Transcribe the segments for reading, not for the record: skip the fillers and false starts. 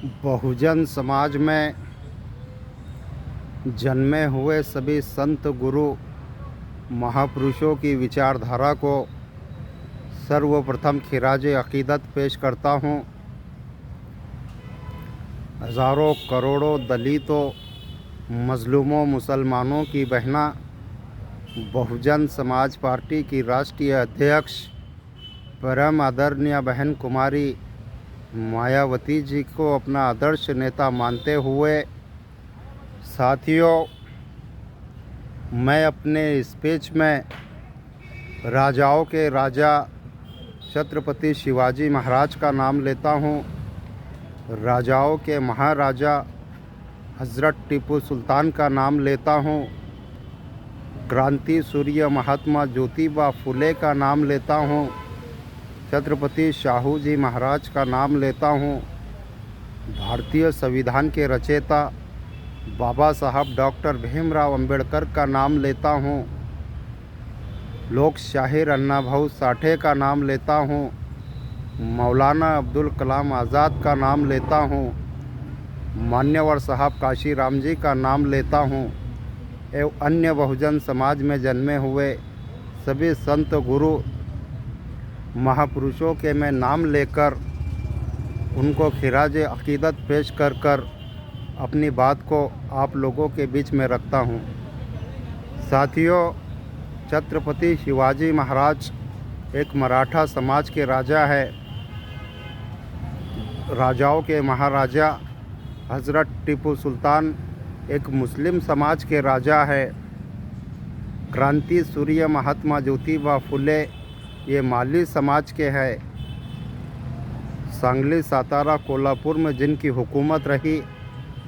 बहुजन समाज में जन्मे हुए सभी संत गुरु महापुरुषों की विचारधारा को सर्वप्रथम खिराज अकीदत पेश करता हूँ। हज़ारों करोड़ों दलितों, मज़लूमों, मुसलमानों की बहना बहुजन समाज पार्टी की राष्ट्रीय अध्यक्ष परम आदरणीय बहन कुमारी मायावती जी को अपना आदर्श नेता मानते हुए साथियों, मैं अपने स्पीच में राजाओं के राजा छत्रपति शिवाजी महाराज का नाम लेता हूँ, राजाओं के महाराजा हज़रत टीपू सुल्तान का नाम लेता हूँ, क्रांति सूर्य महात्मा ज्योतिबा फुले का नाम लेता हूँ, छत्रपति शाहू जी महाराज का नाम लेता हूँ, भारतीय संविधान के रचयिता बाबा साहब डॉक्टर भीमराव अंबेडकर का नाम लेता हूँ, लोक शाहिर अन्ना भाऊ साठे का नाम लेता हूँ, मौलाना अब्दुल कलाम आज़ाद का नाम लेता हूँ, मान्यवर साहब काशी राम जी का नाम लेता हूँ एवं अन्य बहुजन समाज में जन्मे हुए सभी संत गुरु महापुरुषों के मैं नाम लेकर उनको खिराज अकीदत पेश कर अपनी बात को आप लोगों के बीच में रखता हूँ। साथियों, छत्रपति शिवाजी महाराज एक मराठा समाज के राजा है। राजाओं के महाराजा हज़रत टीपू सुल्तान एक मुस्लिम समाज के राजा है। क्रांति सूर्य महात्मा ज्योतिबा फुले ये माली समाज के हैं। सांगली, सातारा, कोल्हापुर में जिनकी हुकूमत रही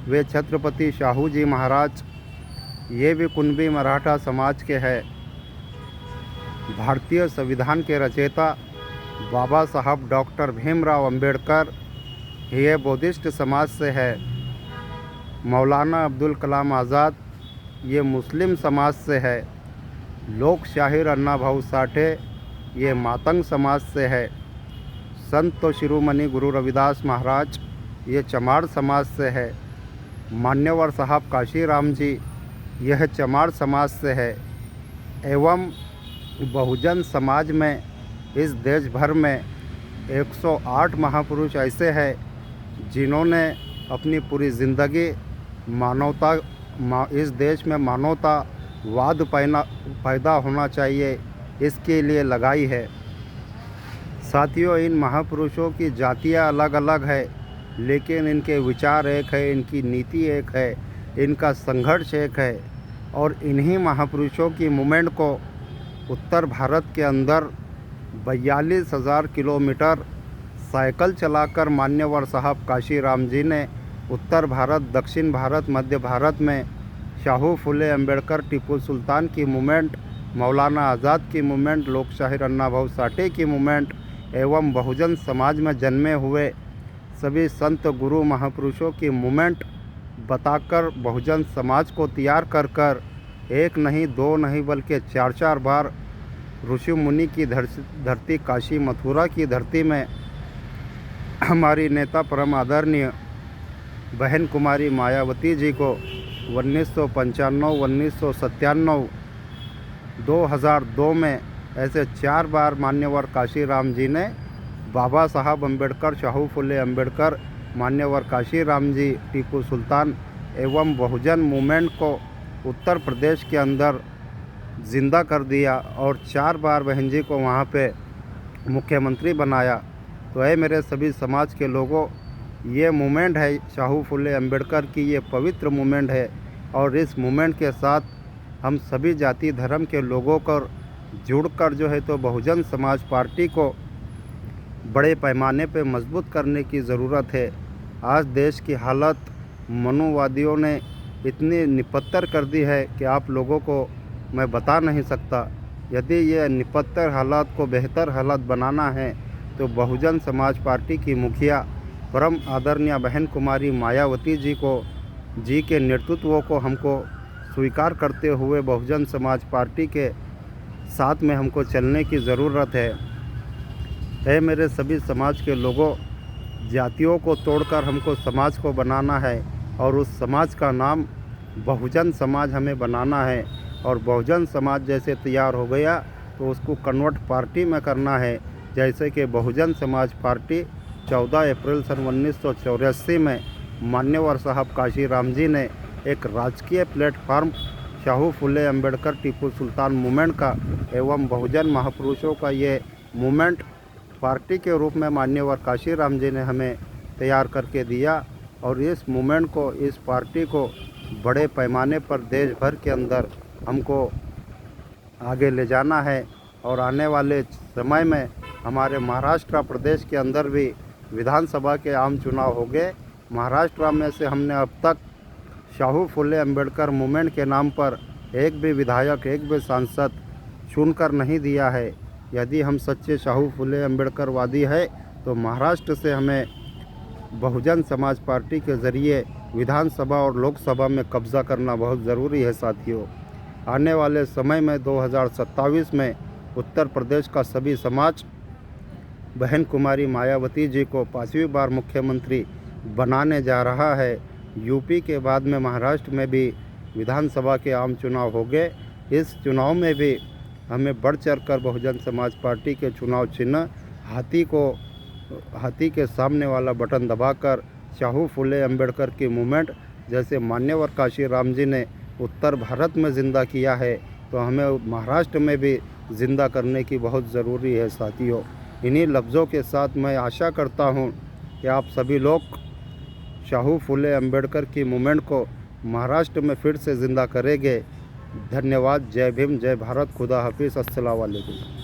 वे छत्रपति शाहू जी महाराज ये भी कुणबी मराठा समाज के हैं। भारतीय संविधान के रचयिता बाबा साहब डॉक्टर भीमराव अंबेडकर ये बौद्धिस्ट समाज से है। मौलाना अब्दुल कलाम आज़ाद ये मुस्लिम समाज से है। लोक शाहिर अन्ना भाऊ साठे ये मातंग समाज से है। संत शिरोमणि गुरु रविदास महाराज ये चमार समाज से है। मान्यवर साहब काशी राम जी यह चमार समाज से है। एवं बहुजन समाज में इस देश भर में 108 महापुरुष ऐसे हैं जिन्होंने अपनी पूरी ज़िंदगी इस देश में मानवतावाद पैदा होना चाहिए इसके लिए लगाई है। साथियों, इन महापुरुषों की जातियाँ अलग अलग है लेकिन इनके विचार एक है, इनकी नीति एक है, इनका संघर्ष एक है। और इन्हीं महापुरुषों की मूवमेंट को उत्तर भारत के अंदर 42,000 किलोमीटर साइकिल चलाकर मान्यवर साहब काशी राम जी ने उत्तर भारत, दक्षिण भारत, मध्य भारत में शाहू फुले अंबेडकर, टीपू सुल्तान की मूवमेंट, मौलाना आज़ाद की मूवमेंट, लोक शाहिर अन्ना भाऊ साठे की मूवमेंट एवं बहुजन समाज में जन्मे हुए सभी संत गुरु महापुरुषों की मूवमेंट बताकर बहुजन समाज को तैयार कर एक नहीं, दो नहीं बल्कि 4 बार ऋषि मुनि की धरती काशी मथुरा की धरती में हमारी नेता परम आदरणीय बहन कुमारी मायावती जी को 1995, 1997, 2002 में ऐसे 4 बार मान्यवर काशी राम जी ने बाबा साहब अम्बेडकर, शाहू फुले अम्बेडकर, मान्यवर काशी राम जी, टीपू सुल्तान एवं बहुजन मूवमेंट को उत्तर प्रदेश के अंदर ज़िंदा कर दिया और 4 बार बहन जी को वहाँ पे मुख्यमंत्री बनाया। तो है मेरे सभी समाज के लोगों, ये मूवमेंट है शाहू फुले अम्बेडकर की, ये पवित्र मूवमेंट है और इस मूवमेंट के साथ हम सभी जाति धर्म के लोगों को जुड़कर जो है तो बहुजन समाज पार्टी को बड़े पैमाने पे मजबूत करने की ज़रूरत है। आज देश की हालत मनुवादियों ने इतनी निपत्तर कर दी है कि आप लोगों को मैं बता नहीं सकता। यदि ये निपत्तर हालात को बेहतर हालात बनाना है तो बहुजन समाज पार्टी की मुखिया परम आदरणीय बहन कुमारी मायावती जी के नेतृत्व को हमको स्वीकार करते हुए बहुजन समाज पार्टी के साथ में हमको चलने की ज़रूरत है। मेरे सभी समाज के लोगों, जातियों को तोड़कर हमको समाज को बनाना है और उस समाज का नाम बहुजन समाज हमें बनाना है। और बहुजन समाज जैसे तैयार हो गया तो उसको कन्वर्ट पार्टी में करना है। जैसे कि बहुजन समाज पार्टी 14 अप्रैल सन 1984 में मान्यवर साहब काशीराम जी ने एक राजकीय प्लेटफार्म शाहू फुले अंबेडकर टीपू सुल्तान मूवमेंट का एवं बहुजन महापुरुषों का ये मूवमेंट पार्टी के रूप में मान्यवर काशीराम जी ने हमें तैयार करके दिया। और इस मूवमेंट को, इस पार्टी को बड़े पैमाने पर देश भर के अंदर हमको आगे ले जाना है। और आने वाले समय में हमारे महाराष्ट्र प्रदेश के अंदर भी विधानसभा के आम चुनाव होंगे। महाराष्ट्र में से हमने अब तक शाहू फुले अंबेडकर मूवमेंट के नाम पर एक भी विधायक, एक भी सांसद चुनकर नहीं दिया है। यदि हम सच्चे शाहू फुले अंबेडकरवादी है तो महाराष्ट्र से हमें बहुजन समाज पार्टी के ज़रिए विधानसभा और लोकसभा में कब्ज़ा करना बहुत ज़रूरी है साथियों। आने वाले समय में 2027 में उत्तर प्रदेश का सभी समाज बहन कुमारी मायावती जी को 5वीं बार मुख्यमंत्री बनाने जा रहा है। यूपी के बाद में महाराष्ट्र में भी विधानसभा के आम चुनाव होंगे। इस चुनाव में भी हमें बढ़ चढ़कर बहुजन समाज पार्टी के चुनाव चिन्ह हाथी के सामने वाला बटन दबाकर शाहू फुले अंबेडकर की मूवमेंट जैसे मान्यवर काशीराम जी ने उत्तर भारत में ज़िंदा किया है तो हमें महाराष्ट्र में भी ज़िंदा करने की बहुत ज़रूरी है साथियों। इन्हीं लफ्ज़ों के साथ मैं आशा करता हूँ कि आप सभी लोग शाहू फुले अंबेडकर की मूवमेंट को महाराष्ट्र में फिर से ज़िंदा करेंगे। धन्यवाद। जय भीम, जय भारत, खुदा हाफिज़, अस्सलाम वालेकुम।